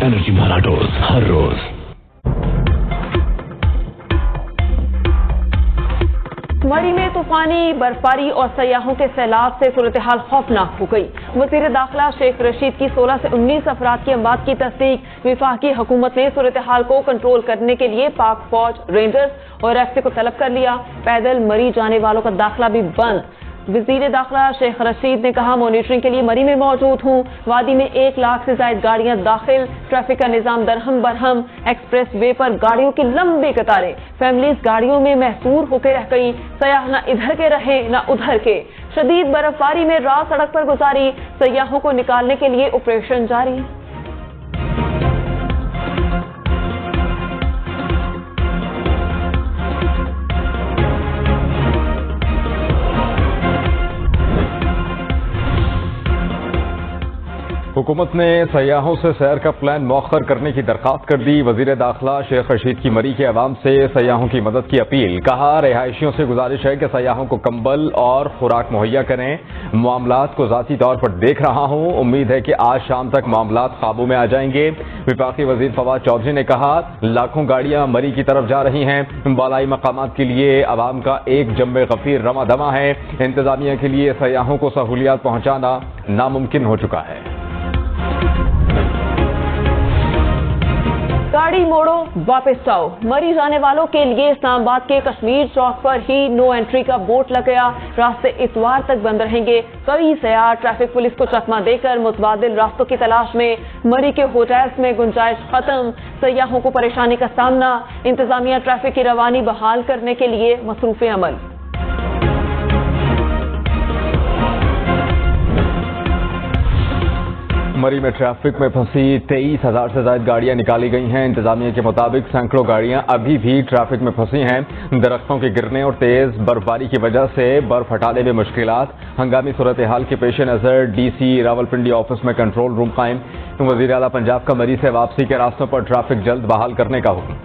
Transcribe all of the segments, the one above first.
Energy मारा dose हर रोज। मरी में तूफानी बर्फबारी और सयाहों के सैलाब से सूरत-ए-हाल खौफनाक हो गई। वज़ीर दाखिला शेख रशीद की 16 से 19 अफराद की अमवात की तस्दीक। वफाकी हुकूमत ने सूरत-ए-हाल को कंट्रोल करने के लिए पाक फौज, रेंजर्स और एफसी को तलब कर लिया। पैदल मरी जाने वालों का दाखिला भी बंद। वज़ीर दाखिला शेख रशीद ने कहा, मॉनिटरिंग के लिए मरी में मौजूद हूँ। वादी में 1 लाख से ज्यादा गाड़ियां दाखिल। ट्रैफिक का निजाम दरहम बरहम। एक्सप्रेस वे पर गाड़ियों की लंबी कतारें। फैमिलीज गाड़ियों में महसूर होकर रह गई। सयाह न इधर के रहे न उधर के। शदीद बर्फबारी में रात सड़क पर गुजारी। सयाहों को निकालने के लिए ऑपरेशन जारी। हुकूमत ने सयाहों से सैर का प्लान मौखर करने की दरख्वास्त कर दी। वजीर दाखिला शेख रशीद की मरी के अवाम से सयाहों की मदद की अपील। कहा, रिहायशियों से गुजारिश है कि सयाहों को कंबल और खुराक मुहैया करें। मामलात को ज़ाती तौर पर देख रहा हूँ। उम्मीद है कि आज शाम तक मामलात काबू में आ जाएंगे। विफाकी वजीर फवाद चौधरी ने कहा, लाखों गाड़ियां मरी की तरफ जा रही हैं। बालाई मकामात के लिए अवाम का एक जम्बे गफीर रमा दमा है। इंतजामिया के लिए सयाहों को सहूलियात पहुँचाना नामुमकिन हो चुका है। गाड़ी मोड़ो, वापस आओ। मरी जाने वालों के लिए इस्लामाबाद के कश्मीर चौक पर ही नो एंट्री का बोर्ड लग गया। रास्ते इतवार तक बंद रहेंगे। कई सयाह ट्रैफिक पुलिस को चकमा देकर मुतबादिल रास्तों की तलाश में। मरी के होटल्स में गुंजाइश खत्म। सयाहों को परेशानी का सामना। इंतजामिया ट्रैफिक की रवानी बहाल करने के लिए मसरूफ अमल। मरी में ट्रैफिक में फंसी 23,000 से ज्यादा गाड़ियां निकाली गई हैं। इंतजामिया के मुताबिक सैकड़ों गाड़ियां अभी भी ट्रैफिक में फंसी हैं। दरख्तों के गिरने और तेज बर्फबारी की वजह से बर्फ हटाने में मुश्किलात। हंगामी सूरत हाल के पेश नजर डीसी रावलपिंडी ऑफिस में कंट्रोल रूम कायम। वजीर आला पंजाब का मरी से वापसी के रास्तों पर ट्रैफिक जल्द बहाल करने का हुक्म।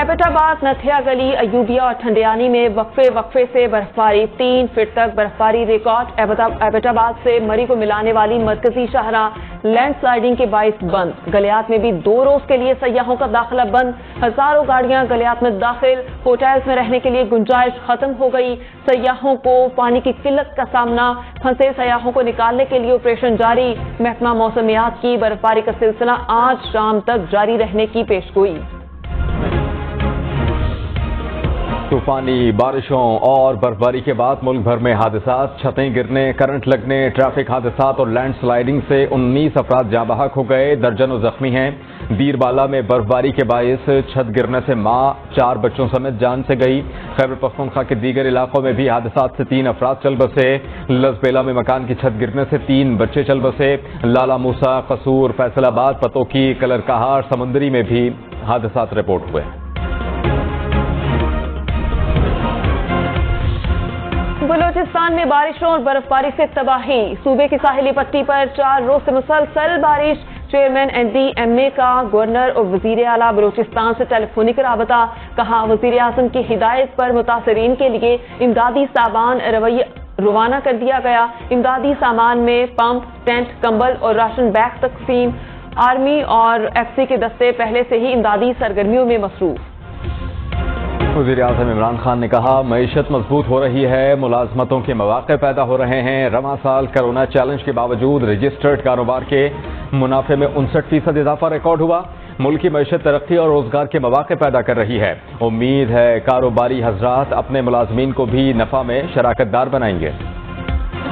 एबटाबाद, नथिया गली, अयूबिया और ठंडियानी में वक्फे से बर्फबारी। 3 फीट तक बर्फबारी रिकॉर्ड। एबटाबाद से मरी को मिलाने वाली मरकजी शाहराह लैंडस्लाइडिंग के बाइस बंद। गलियात में भी 2 रोज के लिए सयाहों का दाखिला बंद। हजारों गाड़ियां गलियात में दाखिल। होटल्स में रहने के लिए गुंजाइश खत्म हो गई। सयाहों को पानी की किल्लत का सामना। फंसे सयाहों को निकालने के लिए ऑपरेशन जारी। महकमा मौसमियात की बर्फबारी का सिलसिला आज शाम तक जारी रहने की पेशगोई। तूफानी बारिशों और बर्फबारी के बाद मुल्क भर में हादसात। छतें गिरने, करंट लगने, ट्रैफिक हादसात और लैंडस्लाइडिंग से 19 अफराद जाँ बहक हो गए। दर्जनों जख्मी हैं। दीरबाला में बर्फबारी के बायस छत गिरने से मां 4 बच्चों समेत जान से गई। खैबर पख्तूनख्वा के दीगर इलाकों में भी हादसात से 3 अफराद चल बसे। लसबेला में मकान की छत गिरने से 3 बच्चे चल बसे। लाला मूसा, कसूर, फैसलाबाद, पतोकी, कलरकहार, समुंदरी में भी हादसात रिपोर्ट हुए। बलूचिस्तान में बारिशों और बर्फबारी से तबाही। सूबे की साहिली पट्टी पर 4 रोज से मुसलसल बारिश। चेयरमैन NDMA का गवर्नर और वजीर आला बलूचिस्तान से टेलीफोनिक राबता। कहा, वजीर आजम की हिदायत पर मुतासरीन के लिए इमदादी सामान रवाना कर दिया गया। इमदादी सामान में पंप, टेंट, कंबल और राशन बैग तकसीम। आर्मी और FC के दस्ते पहले से ही इमदादी सरगर्मियों में मसरूफ। वज़ीर आज़म इमरान खान ने कहा, मईशत मजबूत हो रही है। मुलाजमतों के मौके पैदा हो रहे हैं। रवां साल कोरोना चैलेंज के बावजूद रजिस्टर्ड कारोबार के मुनाफे में 59% इजाफा रिकॉर्ड हुआ। मुल्क की मईशत तरक्की और रोजगार के मौके पैदा कर रही है। उम्मीद है कारोबारी हजरात अपने मुलाजमीन को भी नफा में शराकतदार बनाएंगे।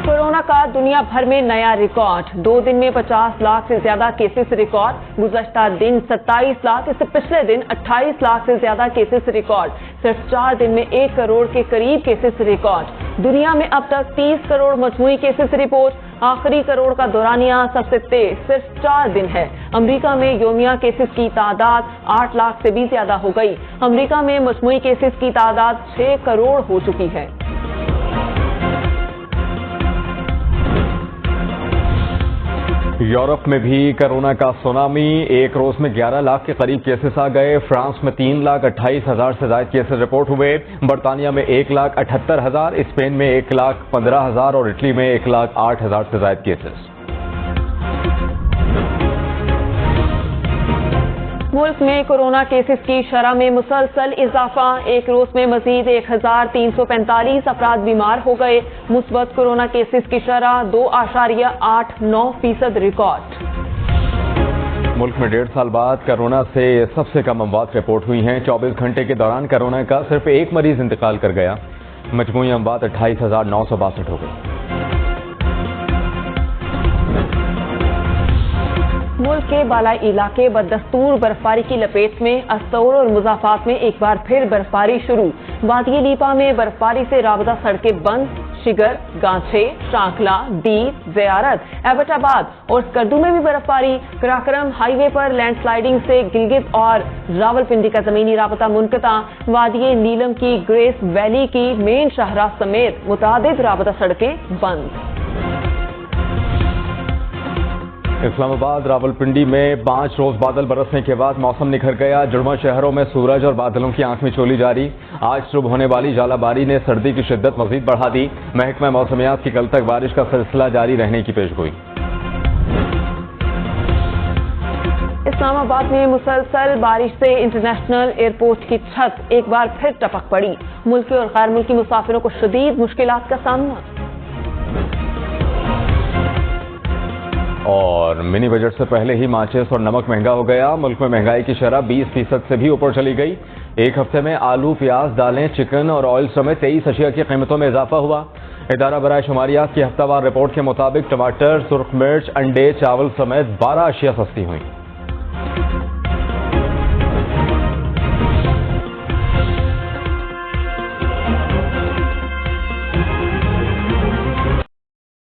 कोरोना का दुनिया भर में नया रिकॉर्ड। 2 दिन में 50 लाख से ज्यादा केसेस रिकॉर्ड। गुज़श्ता दिन 27 लाख, इससे पिछले दिन 28 लाख से ज्यादा केसेस रिकॉर्ड। सिर्फ 4 दिन में 1 करोड़ के करीब केसेस रिकॉर्ड। दुनिया में अब तक 30 करोड़ मजमूई केसेस रिपोर्ट। आखिरी करोड़ का दौरानिया सबसे तेज सिर्फ 4 दिन है। अमेरिका में योमिया केसेस की तादाद 8 लाख से भी ज्यादा हो गई। अमेरिका में मजमूई केसेस की तादाद 6 करोड़ हो चुकी है। یورپ میں بھی کورونا کا سونامی، ایک روز میں 11 لاکھ کے قریب کیسز آ گئے۔ فرانس میں 3,28,000 سے زائد کیسز رپورٹ ہوئے، برطانیہ میں 1,78,000، اسپین میں 1,15,000 اور اٹلی میں 1,08,000 سے زائد کیسز۔ ملک میں کورونا کیسز کی شرح میں مسلسل اضافہ، ایک روز میں مزید 1,345 افراد بیمار ہو گئے۔ مثبت کورونا کیسز کی شرح 2.89% ریکارڈ۔ ملک میں 1.5 سال بعد کورونا سے سب سے کم اموات رپورٹ ہوئی ہیں۔ 24 گھنٹے کے دوران کورونا کا صرف ایک مریض انتقال کر گیا۔ مجموعی اموات 28,962 ہو گئی۔ ملک کے بالائی علاقے بدستور برفباری کی لپیٹ میں، استور اور مضافات میں ایک بار پھر برفباری شروع۔ وادی لیپا میں برفباری سے رابطہ سڑکیں بند، شگر، گانچھے، شانکلا، دیپ، زیارت، ایبٹ آباد اور اسکردو میں بھی برفباری۔ کراکرم ہائی وے پر لینڈ سلائیڈنگ سے گلگت اور راولپنڈی کا زمینی رابطہ منقطع۔ وادی نیلم کی گریس ویلی کی مین شاہراہ سمیت متعدد رابطہ سڑکیں بند۔ اسلام آباد راولپنڈی میں 5 روز بادل برسنے کے بعد موسم نکھر گیا۔ جڑواں شہروں میں سورج اور بادلوں کی آنکھ میں چولی جاری۔ آج صبح ہونے والی ژالہ باری نے سردی کی شدت مزید بڑھا دی۔ محکمہ موسمیات کی کل تک بارش کا سلسلہ جاری رہنے کی پیشگوئی۔ اسلام آباد میں مسلسل بارش سے انٹرنیشنل ایئرپورٹ کی چھت ایک بار پھر ٹپک پڑی۔ ملکی اور غیر ملکی مسافروں کو شدید مشکلات کا سامنا۔ اور منی بجٹ سے پہلے ہی ماچس اور نمک مہنگا ہو گیا۔ ملک میں مہنگائی کی شرح 20% سے بھی اوپر چلی گئی۔ ایک ہفتے میں آلو، پیاز، دالیں، چکن اور آئل سمیت 23 اشیاء کی قیمتوں میں اضافہ ہوا۔ ادارہ برائے شماریات کی ہفتہ وار رپورٹ کے مطابق ٹماٹر، سرخ مرچ، انڈے، چاول سمیت 12 اشیاء سستی ہوئیں۔